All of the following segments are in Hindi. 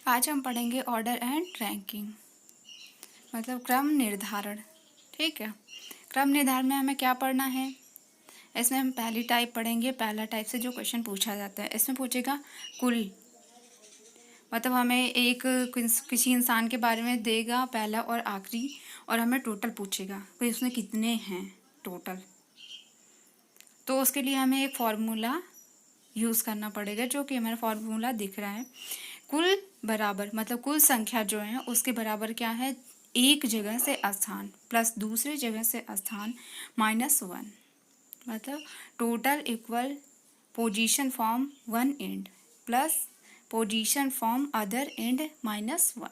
आज हम पढ़ेंगे ऑर्डर एंड रैंकिंग, मतलब क्रम निर्धारण। ठीक है, क्रम निर्धारण में हमें क्या पढ़ना है? इसमें हम पहली टाइप पढ़ेंगे। पहला टाइप से जो क्वेश्चन पूछा जाता है, इसमें पूछेगा कुल, मतलब हमें एक किसी इंसान के बारे में देगा पहला और आखिरी, और हमें टोटल पूछेगा कि उसमें कितने हैं टोटल। तो उसके लिए हमें एक फॉर्मूला यूज़ करना पड़ेगा, जो कि हमारा फॉर्मूला दिख रहा है। कुल बराबर, मतलब कुल संख्या जो है उसके बराबर क्या है? एक जगह से स्थान प्लस दूसरे जगह से स्थान -1, मतलब total equal position from one and plus position from other and -1।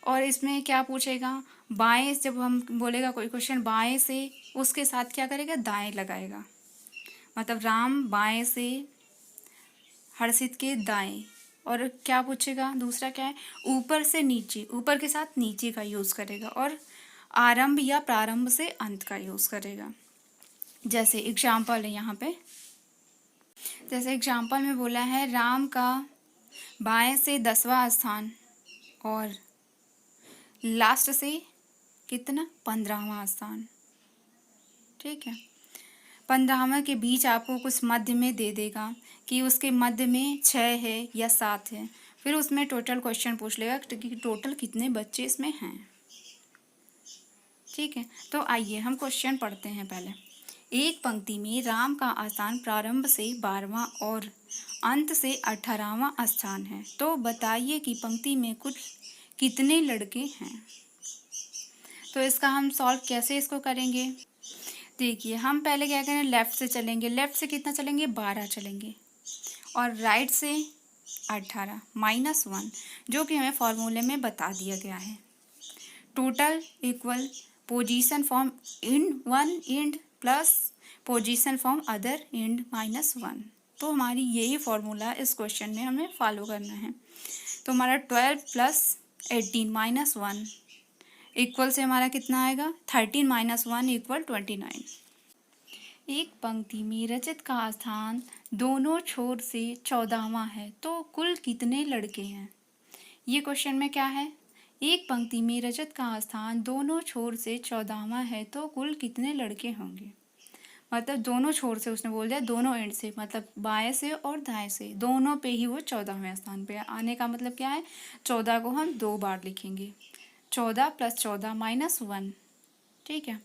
और इसमें क्या पूछेगा? बाएं, जब हम बोलेगा कोई क्वेश्चन बाएं से, उसके साथ क्या करेगा? दाएं लगाएगा। मतलब राम बाएं से हर्षित के दाएं। और क्या पूछेगा? दूसरा क्या है? ऊपर से नीचे, ऊपर के साथ नीचे का यूज़ करेगा। और आरंभ या प्रारंभ से अंत का यूज़ करेगा। जैसे एग्जाम्पल है यहाँ पे, जैसे एग्जाम्पल में बोला है राम का बाएं से 10वां स्थान और लास्ट से कितना? 15वां स्थान। ठीक है, 15वां के बीच आपको कुछ मध्य में दे देगा कि उसके मध्य में 6 है या 7 है। फिर उसमें टोटल क्वेश्चन पूछ लेगा कि टोटल कितने बच्चे इसमें हैं। ठीक है, तो आइए हम क्वेश्चन पढ़ते हैं पहले। एक पंक्ति में राम का स्थान प्रारंभ से 12वां और अंत से 18वां स्थान है, तो बताइए कि पंक्ति में कुल कितने लड़के हैं। तो इसका हम सॉल्व कैसे इसको करेंगे? देखिए, हम पहले क्या करें? लेफ़्ट से चलेंगे। लेफ़्ट से कितना चलेंगे? 12 चलेंगे। और राइट से 18 -1, जो कि हमें फॉर्मूले में बता दिया गया है। Total equal position from and one and plus position from other and -1। तो हमारी यही फॉर्मूला इस क्वेश्चन में हमें फॉलो करना है। तो हमारा 12 + 18 -1 इक्वल से हमारा कितना आएगा? 13 - 1 = 29। एक पंक्ति में रजत का स्थान दोनों छोर से 14वां है, तो कुल कितने लड़के हैं? ये क्वेश्चन में क्या है? एक पंक्ति में रजत का स्थान दोनों छोर से 14वां है, तो कुल कितने लड़के होंगे? मतलब दोनों छोर से उसने बोल दिया, दोनों एंड से, मतलब बाएं से और दाएं से, दोनों पे ही वो 14वें स्थान पे आने का मतलब क्या है? 14 को हम 2 बार लिखेंगे। 14 + 14 -1। ठीक है,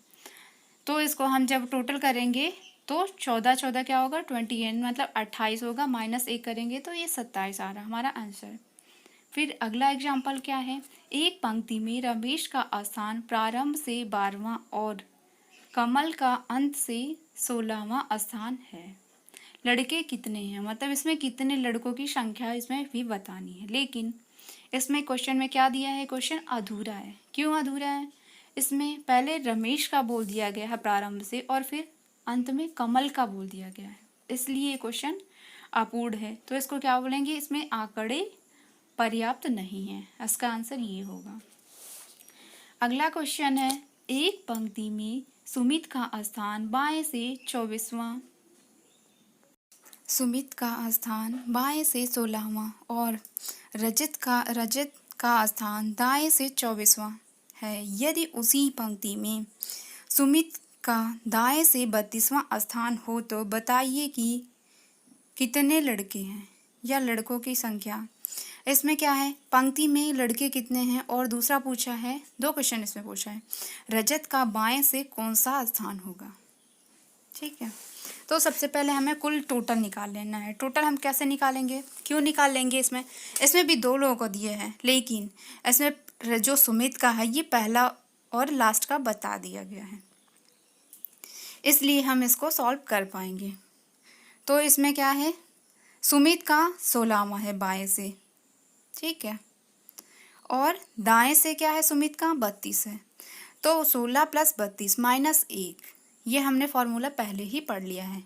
तो इसको हम जब टोटल करेंगे तो 14 14 क्या होगा? 28, मतलब 28 होगा। -1 करेंगे तो ये 27 आ रहा हमारा आंसर। फिर अगला एग्जाम्पल क्या है? एक पंक्ति में रमेश का स्थान प्रारंभ से 12वां और कमल का अंत से 16वां स्थान है। लड़के कितने हैं? मतलब इसमें कितने लड़कों की संख्या इसमें भी बतानी है। लेकिन इसमें क्वेश्चन में क्या दिया है? क्वेश्चन अधूरा है। क्यों अधूरा है? इसमें पहले रमेश का बोल दिया गया है प्रारंभ से, और फिर अंत में कमल का बोल दिया गया है, इसलिए ये क्वेश्चन अपूर्ण है। तो इसको क्या बोलेंगे? इसमें आंकड़े पर्याप्त नहीं है। इसका आंसर ये होगा। अगला क्वेश्चन है, एक पंक्ति में सुमित का स्थान बाएं से 24वां, सुमित का स्थान बाएं से 16वां और रजत का स्थान दाएं से 24वां है। यदि उसी पंक्ति में सुमित का दाएं से 32वां स्थान हो, तो बताइए कि कितने लड़के हैं या लड़कों की संख्या। इसमें क्या है? पंक्ति में लड़के कितने हैं, और दूसरा पूछा है, 2 क्वेश्चन इसमें पूछा है, रजत का बाएं से कौन सा स्थान होगा। ठीक है, तो सबसे पहले हमें कुल टोटल निकाल लेना है। टोटल हम कैसे निकालेंगे? क्यों निकाल लेंगे? इसमें भी 2 लोगों को दिए हैं, लेकिन इसमें जो सुमित का है ये पहला और लास्ट का बता दिया गया है, इसलिए हम इसको सॉल्व कर पाएंगे। तो इसमें क्या है? सुमित का 16वां है बाएं से। ठीक है, और दाएं से क्या है? सुमित का 32 है। तो 16 + 32 -1, ये हमने फॉर्मूला पहले ही पढ़ लिया है,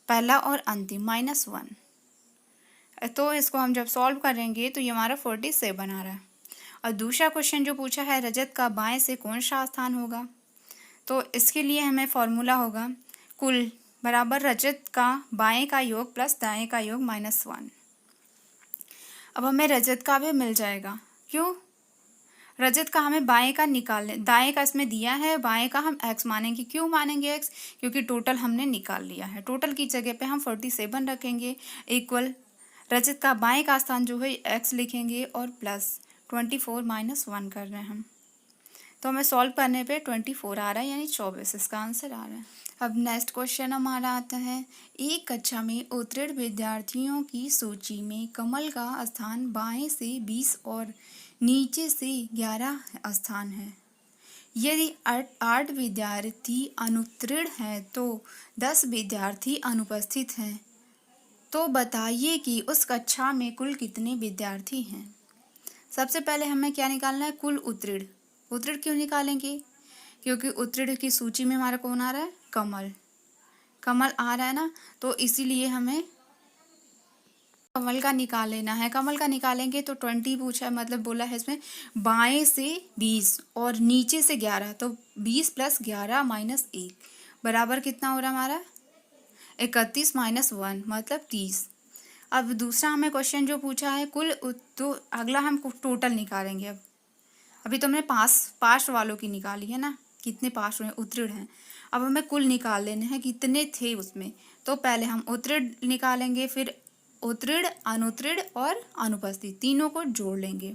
पहला और अंतिम -1। तो इसको हम जब सॉल्व करेंगे तो ये हमारा 47 आ रहा है। और दूसरा क्वेश्चन जो पूछा है, रजत का बाएं से कौन सा स्थान होगा, तो इसके लिए हमें फॉर्मूला होगा कुल बराबर रजत का बाएं का योग प्लस दाएं का योग -1। अब हमें रजत का भी मिल जाएगा। क्यों? रजत का हमें बाएं का निकालने, दाएं का इसमें दिया है, बाएं का हम x मानेंगे। क्यों मानेंगे x? क्योंकि टोटल हमने निकाल लिया है। टोटल की जगह पे हम 47 रखेंगे इक्वल रजत का बाएं का स्थान जो है x लिखेंगे और प्लस 24 माइनस 1 कर रहे हैं हम। तो हमें सॉल्व करने पे 24 आ रहा है, यानी 24 इसका आंसर आ रहा है। अब नेक्स्ट क्वेश्चन हमारा आता है, एक कक्षा में उत्तीर्ण विद्यार्थियों की सूची में कमल का स्थान बाएं से 20 और नीचे से 11 स्थान है। यदि 8 विद्यार्थी अनुत्तीर्ण हैं तो 10 विद्यार्थी अनुपस्थित हैं, तो बताइए कि उस कक्षा में कुल कितने विद्यार्थी हैं। सबसे पहले हमें क्या निकालना है? कुल उत्तीर्ण। उत्तीर्ण क्यों निकालेंगे? क्योंकि उत्तीर्ण की सूची में हमारा कौन आ रहा है? कमल। कमल आ रहा है ना, तो इसीलिए हमें कमल का निकाल लेना है। कमल का निकालेंगे तो 20 पूछा है, मतलब बोला है इसमें बाएं से 20 और नीचे से 11, तो 20 प्लस 11 माइनस 1 बराबर कितना हो रहा है हमारा? 31 माइनस 1 मतलब 30। अब दूसरा हमें क्वेश्चन जो पूछा है तो अगला हम टोटल निकालेंगे। अब अभी तो हमने पास वालों की निकाली है ना, कितने पास हुए उत्तीर्ण हैं। अब हमें कुल निकाल लेने हैं कितने थे उसमें। तो पहले हम उत्तीर्ण निकालेंगे, फिर उत्तीर्ण, अनुत्तीर्ण और अनुपस्थित तीनों को जोड़ लेंगे।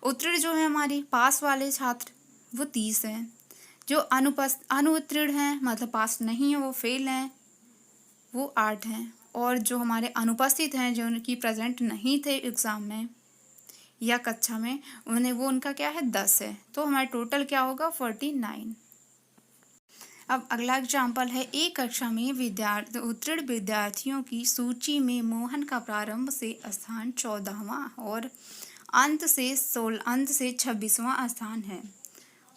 उत्तीर्ण जो है हमारी पास वाले छात्र वो 30 हैं, जो अनुत्तीर्ण हैं मतलब पास नहीं है वो फेल हैं वो 8 हैं, और जो हमारे अनुपस्थित हैं जो उनकी प्रेजेंट नहीं थे एग्ज़ाम में या कक्षा में उनका क्या है 10 है। तो हमारा टोटल क्या होगा 49। अब अगला एग्जाम्पल है, एक कक्षा में उत्तीर्ण विद्यार्थियों की सूची में मोहन का प्रारंभ से स्थान 14वां और अंत से 26वां स्थान है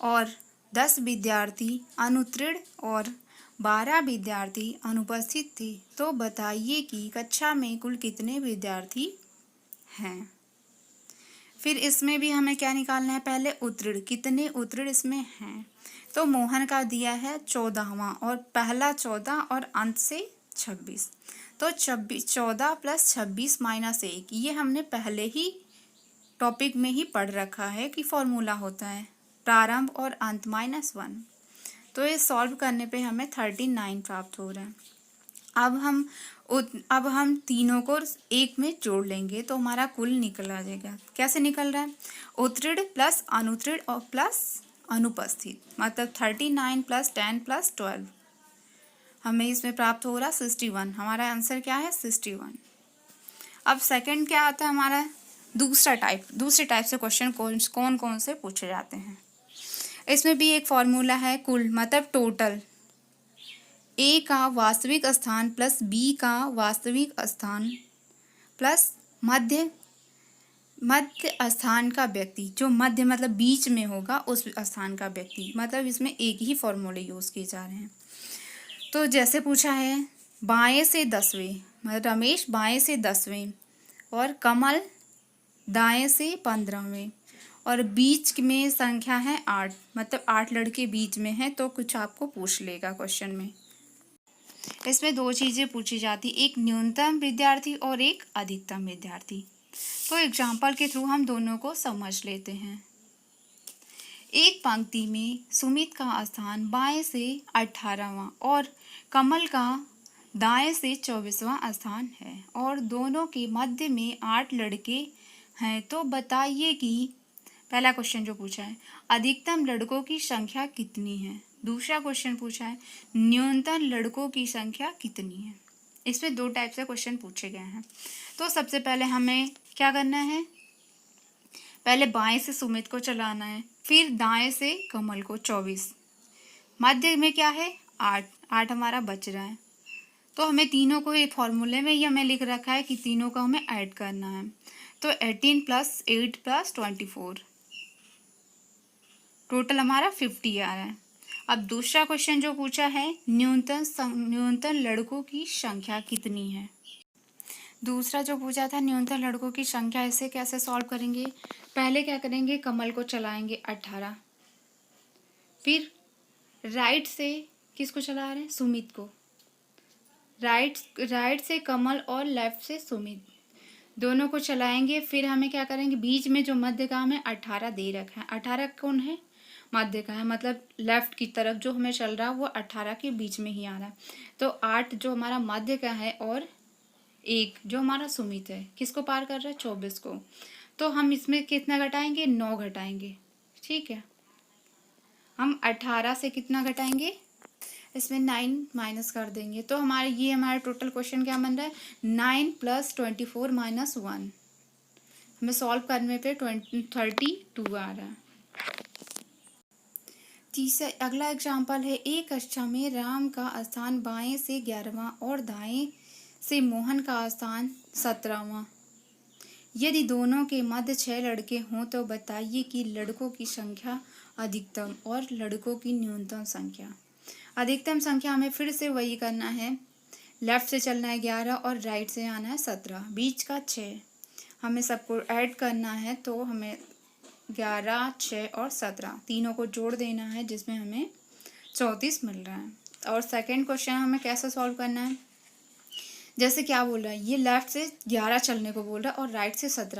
और 10 विद्यार्थी अनुत्तीर्ण और 12 विद्यार्थी अनुपस्थित थे। तो बताइए कि कक्षा में कुल कितने विद्यार्थी हैं। फिर इसमें भी हमें क्या निकालना है? पहले उत्तीर्ण, कितने उत्तीर्ण इसमें हैं। तो मोहन का दिया है 14वां और पहला 14 और अंत से 26, तो 14 प्लस 26 माइनस 1 ये हमने पहले ही टॉपिक में ही पढ़ रखा है कि फॉर्मूला होता है प्रारंभ और अंत माइनस 1। तो ये सॉल्व करने पे हमें 39 प्राप्त हो रहा है। अब हम तीनों को एक में जोड़ लेंगे तो हमारा कुल निकल आ जाएगा। कैसे निकल रहा है? उत्तीर्ण प्लस अनुत्तीर्ण और प्लस अनुपस्थित, मतलब 39 प्लस 10 प्लस 12 हमें इसमें प्राप्त हो रहा 61। हमारा आंसर क्या है? 61। अब सेकंड क्या आता है हमारा? दूसरे टाइप से क्वेश्चन कौन कौन से पूछे जाते हैं। इसमें भी एक फॉर्मूला है कुल, मतलब टोटल ए का वास्तविक स्थान प्लस बी का वास्तविक स्थान प्लस मध्य स्थान का व्यक्ति, जो मध्य मतलब बीच में होगा उस स्थान का व्यक्ति, मतलब इसमें एक ही फॉर्मूले यूज़ किए जा रहे हैं। तो जैसे पूछा है बाएं से 10वें, मतलब रमेश बाएं से 10वें और कमल दाएं से 15वें और बीच में संख्या है 8, मतलब 8 लड़के बीच में हैं, तो कुछ आपको पूछ लेगा क्वेश्चन में। इसमें दो चीज़ें पूछी जाती, एक न्यूनतम विद्यार्थी और एक अधिकतम विद्यार्थी। तो एग्जाम्पल के थ्रू हम दोनों को समझ लेते हैं। एक पंक्ति में सुमित का स्थान बाएं से 18वां और कमल का दाएं से 24वां स्थान है और दोनों के मध्य में 8 लड़के हैं। तो बताइए कि पहला क्वेश्चन जो पूछा है अधिकतम लड़कों की संख्या कितनी है। दूसरा क्वेश्चन पूछा है न्यूनतम लड़कों की संख्या कितनी है। इसमें दो टाइप से क्वेश्चन पूछे गए हैं। तो सबसे पहले हमें क्या करना है? पहले बाएं से सुमित को चलाना है, फिर दाएं से कमल को 24, मध्य में क्या है 8 हमारा बच रहा है। तो हमें तीनों को एक फॉर्मूले में ही हमें लिख रखा है कि तीनों को हमें ऐड करना है। तो 18 प्लस 8 प्लस 24 टोटल हमारा 50 आ रहा है। अब दूसरा क्वेश्चन जो पूछा है न्यूनतम लड़कों की संख्या कितनी है। दूसरा जो पूछा था न्यूनतम लड़कों की संख्या, इसे कैसे सॉल्व करेंगे? पहले क्या करेंगे? कमल को चलाएंगे 18, फिर राइट से किसको चला रहे हैं? सुमित को। राइट से कमल और लेफ्ट से सुमित, दोनों को चलाएंगे, फिर हमें क्या करेंगे, बीच में जो मध्य का हमें 18 दे रखा है, 18 कौन है, मध्य का है, मतलब लेफ्ट की तरफ जो हमें चल रहा है वो 18 के बीच में ही आ रहा है। तो 8 जो हमारा मध्य का है और 1 जो हमारा सुमित है, किसको पार कर रहा है, 24 को। तो हम इसमें कितना घटाएंगे, 9 घटाएंगे। ठीक है, हम 18 से कितना घटाएंगे, इसमें 9 माइनस कर देंगे। तो हमारा टोटल क्वेश्चन क्या बन रहा है, 9 + 24 - 1। हमें सॉल्व करने पे 32 आ रहा है। तीसरा अगला एग्जाम्पल है, एक कक्षा में राम का स्थान बाएं से 11वां और दाएं से मोहन का स्थान 17वां। यदि दोनों के मध्य 6 लड़के हों तो बताइए कि लड़कों की संख्या अधिकतम और लड़कों की न्यूनतम संख्या। अधिकतम संख्या हमें फिर से वही करना है, लेफ्ट से चलना है 11 और राइट से आना है 17, बीच का 6 हमें सबको ऐड करना है। तो हमें 11, 6 और 17 तीनों को जोड़ देना है, जिसमें हमें 34 मिल रहा है। और सेकंड क्वेश्चन हमें कैसे सॉल्व करना है, जैसे क्या बोल रहा है, ये लेफ्ट से 11 चलने को बोल रहा है और राइट से 17।